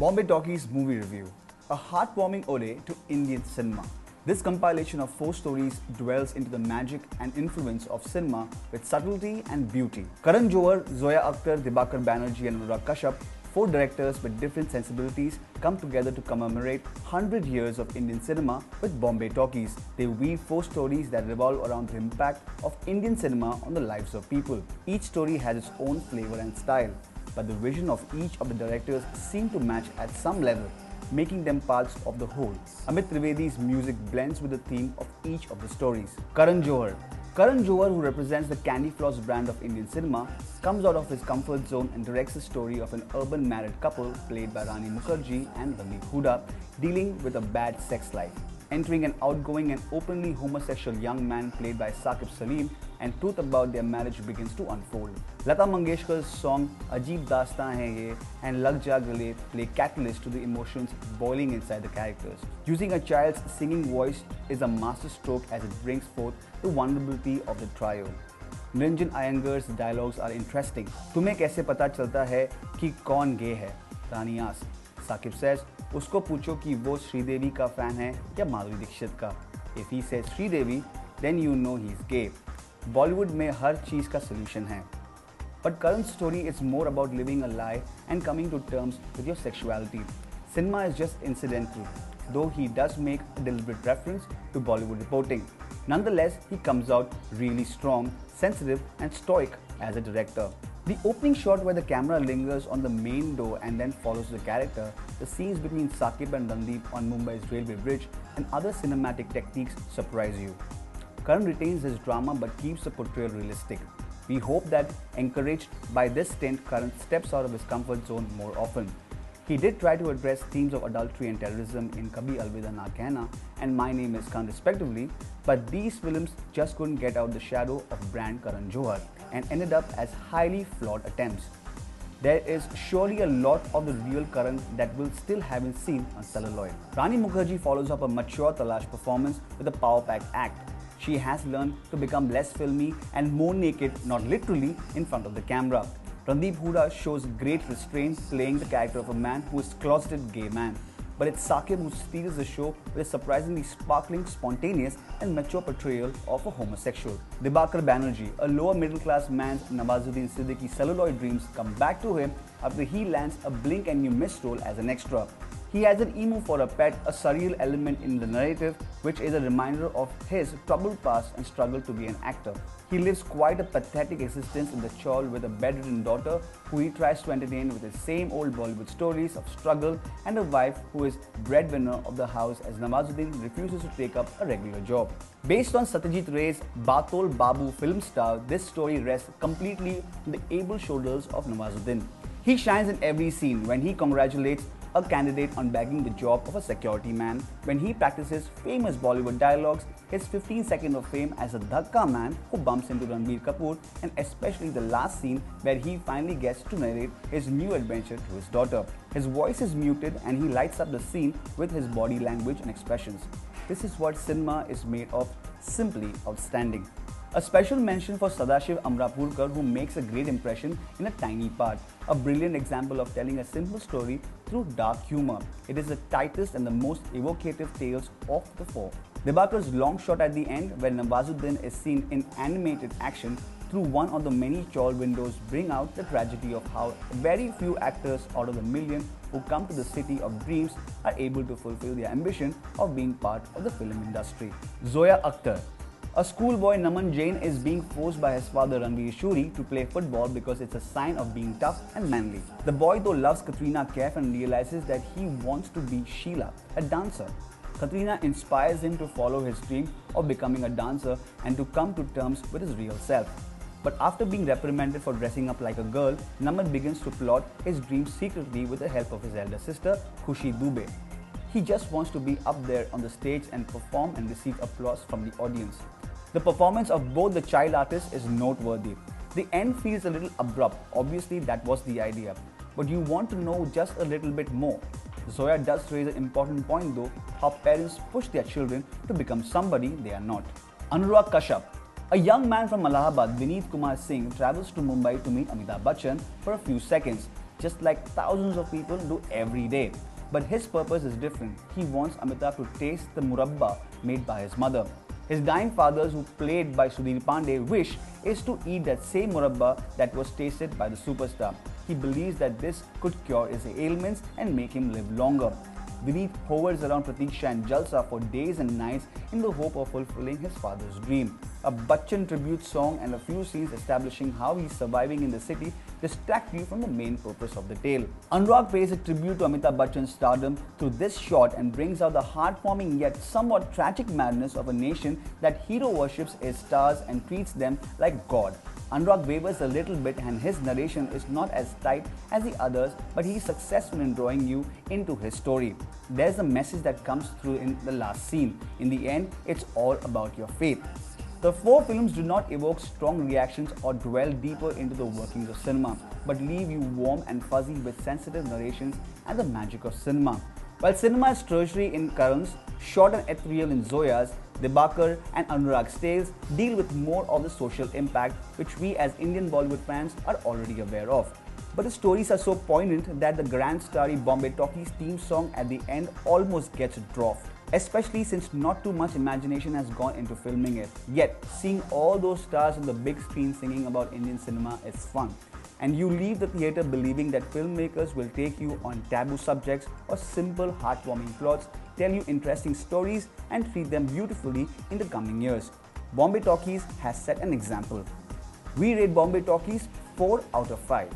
Bombay Talkies movie review, a heartwarming ode to Indian cinema. This compilation of 4 stories dwells into the magic and influence of cinema with subtlety and beauty. Karan Johar, Zoya Akhtar, Dibakar, Banerjee and Anurag Kashyap, 4 directors with different sensibilities, come together to commemorate 100 years of Indian cinema with Bombay Talkies. They weave 4 stories that revolve around the impact of Indian cinema on the lives of people. Each story has its own flavor and style, but the vision of each of the directors seem to match at some level, making them parts of the whole. Amit Trivedi's music blends with the theme of each of the stories. Karan Johar, who represents the candy floss brand of Indian cinema, comes out of his comfort zone and directs the story of an urban married couple played by Rani Mukherjee and Randeep Hooda dealing with a bad sex life. Entering an outgoing and openly homosexual young man played by Saqib Salim, and truth about their marriage begins to unfold. Lata Mangeshkar's song Ajeeb Dastaan Hai Ye and Lag Ja Gale play catalyst to the emotions boiling inside the characters. Using a child's singing voice is a masterstroke as it brings forth the vulnerability of the trio. Niranjan Iyengar's dialogues are interesting. तुम्हें कैसे पता चलता है कि कौन गे है? Rani asks. Saqib says, उसको पूछो कि वो श्रीदेवी का फैन है या माधुरी दीक्षित का. If he says Sridevi, then you know he's gay. Bollywood में हर चीज़ का solution है. But Karan's story is more about living a lie and coming to terms with your sexuality. Cinema is just incidental, though he does make a deliberate reference to Bollywood reporting. Nonetheless, he comes out really strong, sensitive and stoic as a director. The opening shot where the camera lingers on the main door and then follows the character, the scenes between Saqib and Randeep on Mumbai's railway bridge and other cinematic techniques surprise you. Karan retains his drama but keeps the portrayal realistic. We hope that, encouraged by this stint, Karan steps out of his comfort zone more often. He did try to address themes of adultery and terrorism in Kabhi Alvida Na Kehna and My Name is Khan respectively, but these films just couldn't get out the shadow of brand Karan Johar and ended up as highly flawed attempts. There is surely a lot of the real Karan that will still haven't seen on celluloid. Rani Mukherjee follows up a mature Talash performance with a power-packed act. She has learned to become less filmy and more naked, not literally, in front of the camera. Randeep Hooda shows great restraint playing the character of a man who is closeted gay man. But it's Saqib who steals the show with a surprisingly sparkling, spontaneous and mature portrayal of a homosexual. Dibakar Banerjee, a lower middle class man's Nawazuddin Siddiqui celluloid dreams come back to him after he lands a blink and you miss role as an extra. He has an emu for a pet, a surreal element in the narrative which is a reminder of his troubled past and struggle to be an actor. He lives quite a pathetic existence in the chawl with a bedridden daughter who he tries to entertain with his same old Bollywood stories of struggle and a wife who is breadwinner of the house as Nawazuddin refuses to take up a regular job. Based on Satyajit Ray's Batol Babu film star, this story rests completely on the able shoulders of Nawazuddin. He shines in every scene when he congratulates a candidate on bagging the job of a security man, when he practices famous Bollywood dialogues, his 15 seconds of fame as a dhakka man who bumps into Ranbir Kapoor, and especially the last scene where he finally gets to narrate his new adventure to his daughter. His voice is muted and he lights up the scene with his body language and expressions. This is what cinema is made of, simply outstanding. A special mention for Sadashiv Amrapurkar, who makes a great impression in a tiny part. A brilliant example of telling a simple story through dark humor. It is the tightest and the most evocative tales of the 4. Dibakar's long shot at the end, where Nawazuddin is seen in animated action through one of the many chawl windows, bring out the tragedy of how very few actors out of the million who come to the city of dreams are able to fulfill their ambition of being part of the film industry. Zoya Akhtar. A schoolboy Naman Jain is being forced by his father Ranveer Shuri to play football because it's a sign of being tough and manly. The boy though loves Katrina Kaif and realizes that he wants to be Sheila, a dancer. Katrina inspires him to follow his dream of becoming a dancer and to come to terms with his real self. But after being reprimanded for dressing up like a girl, Naman begins to plot his dream secretly with the help of his elder sister, Khushi Dubey. He just wants to be up there on the stage and perform and receive applause from the audience. The performance of both the child artists is noteworthy. The end feels a little abrupt, obviously that was the idea, but you want to know just a little bit more. Zoya does raise an important point though, how parents push their children to become somebody they are not. Anurag Kashyap. A young man from Allahabad, Vineet Kumar Singh, travels to Mumbai to meet Amitabh Bachchan for a few seconds. just like thousands of people do every day. But his purpose is different. He wants Amitabh to taste the murabba made by his mother. His dying fathers, who played by Sudhir Pandey, wish is to eat that same murabba that was tasted by the superstar. He believes that this could cure his ailments and make him live longer. Vineet hovers around Pratiksha and Jalsa for days and nights in the hope of fulfilling his father's dream. A Bachchan tribute song and a few scenes establishing how he's surviving in the city distract you from the main purpose of the tale. Anurag pays a tribute to Amitabh Bachchan's stardom through this shot and brings out the heartwarming yet somewhat tragic madness of a nation that hero worships its stars and treats them like God. Anurag wavers a little bit and his narration is not as tight as the others, but he is successful in drawing you into his story. There's a message that comes through in the last scene. In the end, it's all about your faith. The four films do not evoke strong reactions or dwell deeper into the workings of cinema, but leave you warm and fuzzy with sensitive narrations and the magic of cinema. While cinema is tertiary in Karan's, short and ethereal in Zoya's, Dibakar and Anurag's tales deal with more of the social impact which we as Indian Bollywood fans are already aware of. But the stories are so poignant that the grand starry Bombay Talkies theme song at the end almost gets dropped, especially since not too much imagination has gone into filming it. Yet, seeing all those stars on the big screen singing about Indian cinema is fun. And you leave the theatre believing that filmmakers will take you on taboo subjects or simple heartwarming plots, tell you interesting stories and treat them beautifully in the coming years. Bombay Talkies has set an example. We rate Bombay Talkies 4 out of 5.